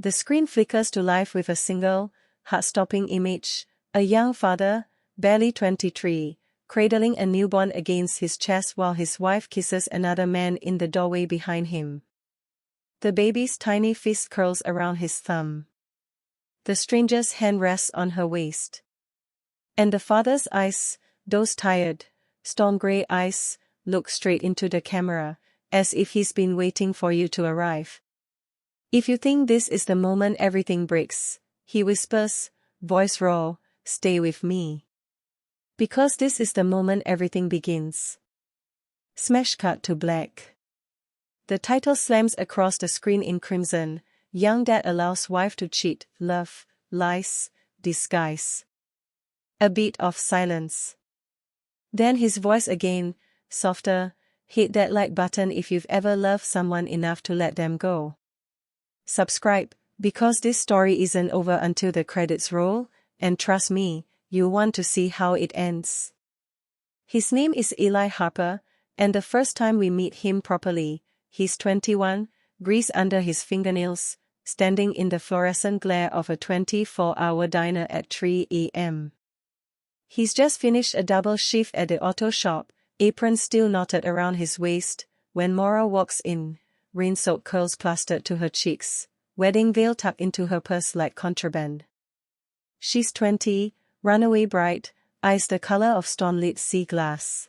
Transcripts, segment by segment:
The screen flickers to life with a single, heart-stopping image, a young father, barely 23, cradling a newborn against his chest while his wife kisses another man in the doorway behind him. The baby's tiny fist curls around his thumb. The stranger's hand rests on her waist. And the father's eyes, those tired, storm-gray eyes, look straight into the camera, as if he's been waiting for you to arrive. If you think this is the moment everything breaks, he whispers, voice raw, stay with me. Because this is the moment everything begins. Smash cut to black. The title slams across the screen in crimson. Young dad allows wife to cheat, love, lies, disguise. A beat of silence. Then his voice again, softer, hit that like button if you've ever loved someone enough to let them go. Subscribe, because this story isn't over until the credits roll, and trust me, you'll want to see how it ends. His name is Eli Harper, and the first time we meet him properly, he's 21, grease under his fingernails, standing in the fluorescent glare of a 24-hour diner at 3 a.m. He's just finished a double shift at the auto shop, apron still knotted around his waist, when Maura walks in, rain-soaked curls plastered to her cheeks, wedding veil tucked into her purse like contraband. She's 20, runaway bright, eyes the color of storm-lit sea glass.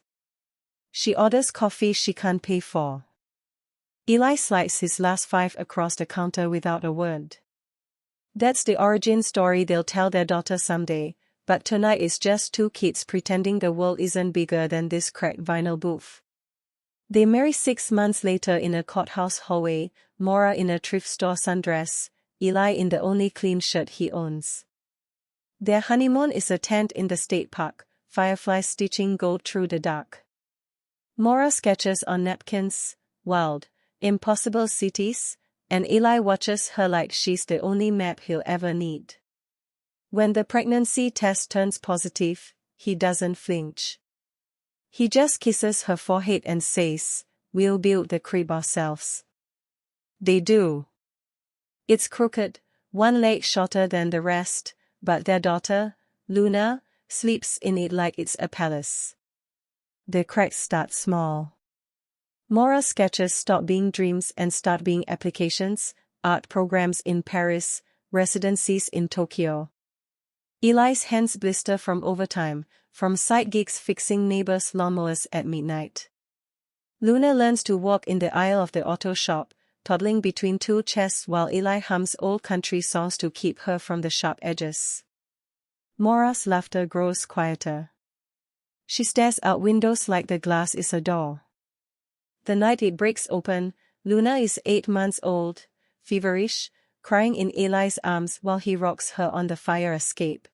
She orders coffee she can't pay for. Eli slides his last 5 across the counter without a word. That's the origin story they'll tell their daughter someday, but tonight is just 2 kids pretending the world isn't bigger than this cracked vinyl booth. They marry 6 months later in a courthouse hallway, Maura in a thrift store sundress, Eli in the only clean shirt he owns. Their honeymoon is a tent in the state park, fireflies stitching gold through the dark. Maura sketches on napkins, wild, impossible cities, and Eli watches her like she's the only map he'll ever need. When the pregnancy test turns positive, he doesn't flinch. He just kisses her forehead and says, "We'll build the crib ourselves." They do. It's crooked, one leg shorter than the rest, but their daughter, Luna, sleeps in it like it's a palace. The cracks start small. Maura's sketches stop being dreams and start being applications, art programs in Paris, residencies in Tokyo. Eli's hands blister from overtime, from side gigs fixing neighbors' lawnmowers at midnight. Luna learns to walk in the aisle of the auto shop, toddling between 2 chests while Eli hums old country songs to keep her from the sharp edges. Maura's laughter grows quieter. She stares out windows like the glass is a door. The night it breaks open, Luna is 8 months old, feverish, crying in Eli's arms while he rocks her on the fire escape.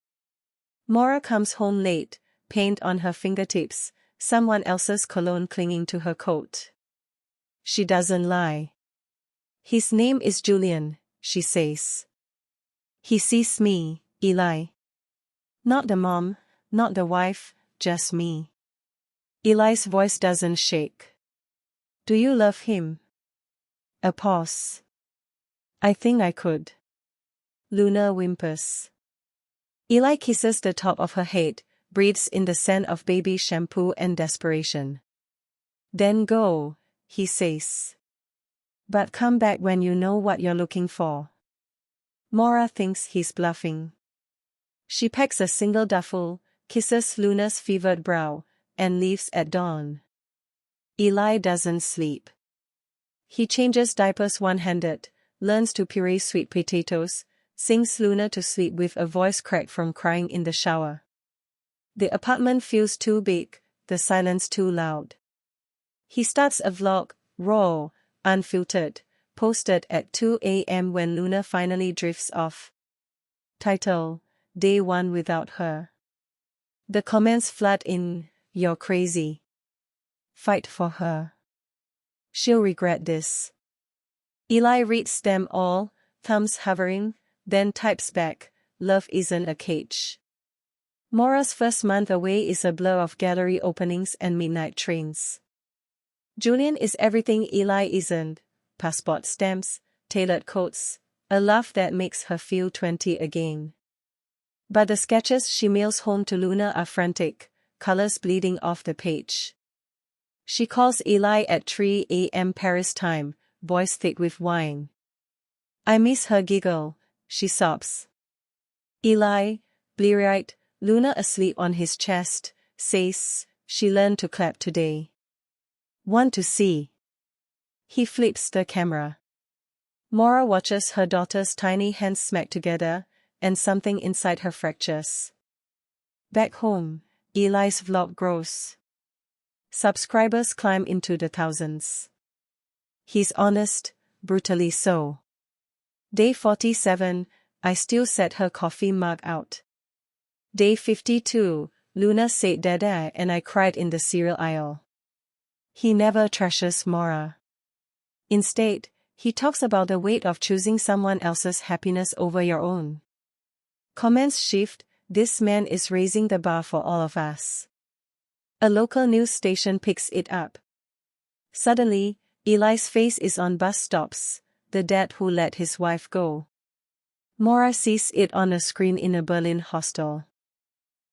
Maura comes home late, paint on her fingertips, someone else's cologne clinging to her coat. She doesn't lie. "His name is Julian," she says. "He sees me, Eli. Not the mom, not the wife, just me." Eli's voice doesn't shake. "Do you love him?" A pause. "I think I could." Luna whimpers. Eli kisses the top of her head, breathes in the scent of baby shampoo and desperation. "Then go," he says. "But come back when you know what you're looking for." Maura thinks he's bluffing. She packs a single duffel, kisses Luna's fevered brow, and leaves at dawn. Eli doesn't sleep. He changes diapers one-handed, learns to puree sweet potatoes, sings Luna to sleep with a voice cracked from crying in the shower. The apartment feels too big, the silence too loud. He starts a vlog, raw, unfiltered, posted at 2 a.m. when Luna finally drifts off. Title: Day 1 Without Her. The comments flood in, "You're crazy. Fight for her. She'll regret this." Eli reads them all, thumbs hovering, then types back, "Love isn't a cage." Maura's first month away is a blur of gallery openings and midnight trains. Julian is everything Eli isn't: passport stamps, tailored coats, A laugh that makes her feel 20 again. But the sketches she mails home to Luna are frantic, colors bleeding off the page. She calls Eli at 3 a.m. Paris time, voice thick with wine. I miss her giggle, she sobs. Eli, bleary-eyed, Luna asleep on his chest, says, she learned to clap today. Want to see? He flips the camera. Maura watches her daughter's tiny hands smack together, and something inside her fractures. Back home, Eli's vlog grows. Subscribers climb into the thousands. He's honest, brutally so. Day 47, I still set her coffee mug out. Day 52, Luna said dada and I cried in the cereal aisle. He never trashes Maura. Instead, he talks about the weight of choosing someone else's happiness over your own. Comments shift, this man is raising the bar for all of us. A local news station picks it up. Suddenly, Eli's face is on bus stops, the dad who let his wife go. Maura sees it on a screen in a Berlin hostel.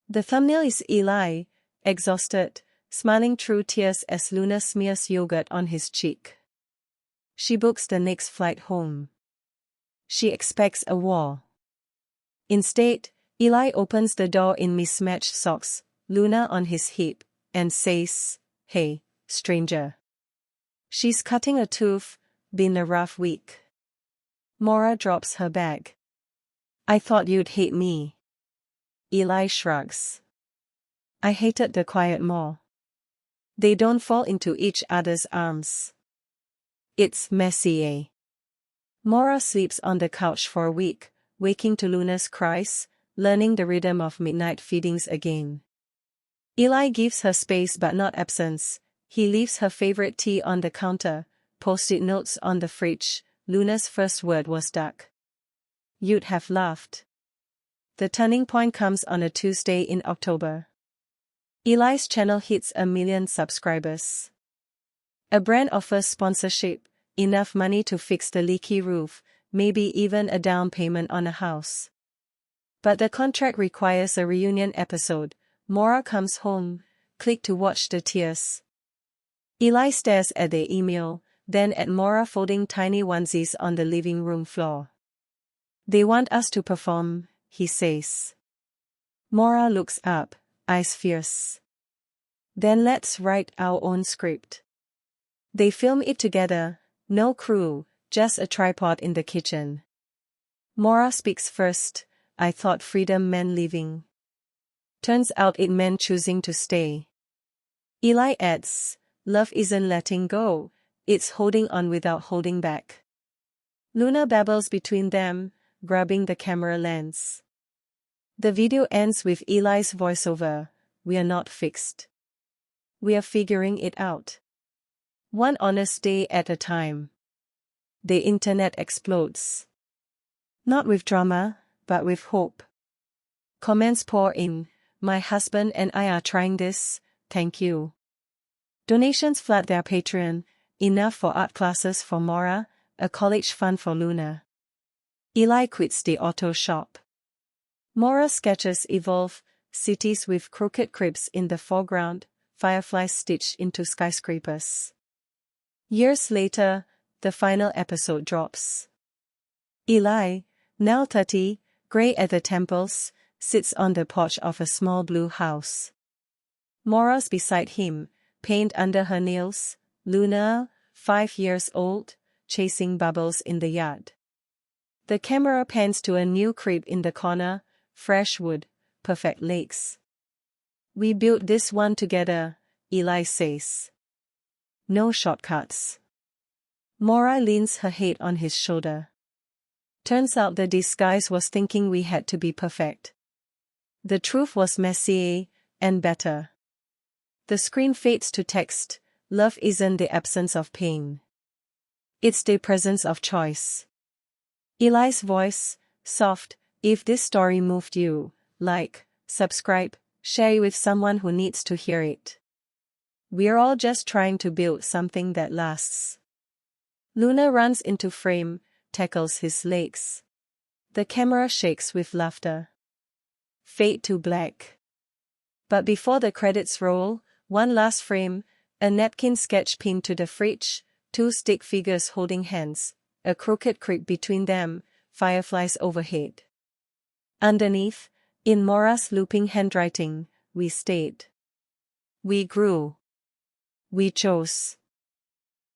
The thumbnail is Eli, exhausted, smiling through tears as Luna smears yogurt on his cheek. She books the next flight home. She expects a war. Instead, Eli opens the door in mismatched socks, Luna on his hip, and says, "Hey, stranger." She's cutting a tooth, been a rough week. Maura drops her bag. I thought you'd hate me. Eli shrugs. I hated the quiet more. They don't fall into each other's arms. It's messy, eh? Maura sleeps on the couch for a week, waking to Luna's cries, learning the rhythm of midnight feedings again. Eli gives her space but not absence. He leaves her favorite tea on the counter, post-it notes on the fridge. Luna's first word was duck. You'd have laughed. The turning point comes on a Tuesday in October. Eli's channel hits 1 million subscribers. A brand offers sponsorship, enough money to fix the leaky roof, maybe even a down payment on a house. But the contract requires a reunion episode. Maura comes home, click to watch the tears. Eli stares at the email, then at Maura folding tiny onesies on the living room floor. They want us to perform, he says. Maura looks up, eyes fierce. Then let's write our own script. They film it together, no crew, just a tripod in the kitchen. Maura speaks first. I thought freedom meant leaving. Turns out it meant choosing to stay. Eli adds, love isn't letting go, it's holding on without holding back. Luna babbles between them, grabbing the camera lens. The video ends with Eli's voiceover, we are not fixed. We are figuring it out. One honest day at a time. The internet explodes. Not with drama, but with hope. Comments pour in, my husband and I are trying this, thank you. Donations flood their Patreon, enough for art classes for Maura, a college fund for Luna. Eli quits the auto shop. Maura's sketches evolve, cities with crooked cribs in the foreground, fireflies stitched into skyscrapers. Years later, the final episode drops. Eli, now 30, grey at the temples, sits on the porch of a small blue house. Maura's beside him, paint under her nails, Luna, 5 years old, chasing bubbles in the yard. The camera pans to a new crib in the corner, fresh wood, perfect legs. We built this one together, Eli says. No shortcuts. Maura leans her head on his shoulder. Turns out the disguise was thinking we had to be perfect. The truth was messy, and better. The screen fades to text, love isn't the absence of pain. It's the presence of choice. Eli's voice, soft, if this story moved you, like, subscribe, share it with someone who needs to hear it. We're all just trying to build something that lasts. Luna runs into frame, tackles his legs. The camera shakes with laughter. Fade to black. But before the credits roll, one last frame, a napkin sketch pinned to the fridge, two stick figures holding hands, a crooked creek between them, fireflies overhead. Underneath, in Mora's looping handwriting, we stayed. We grew. We chose.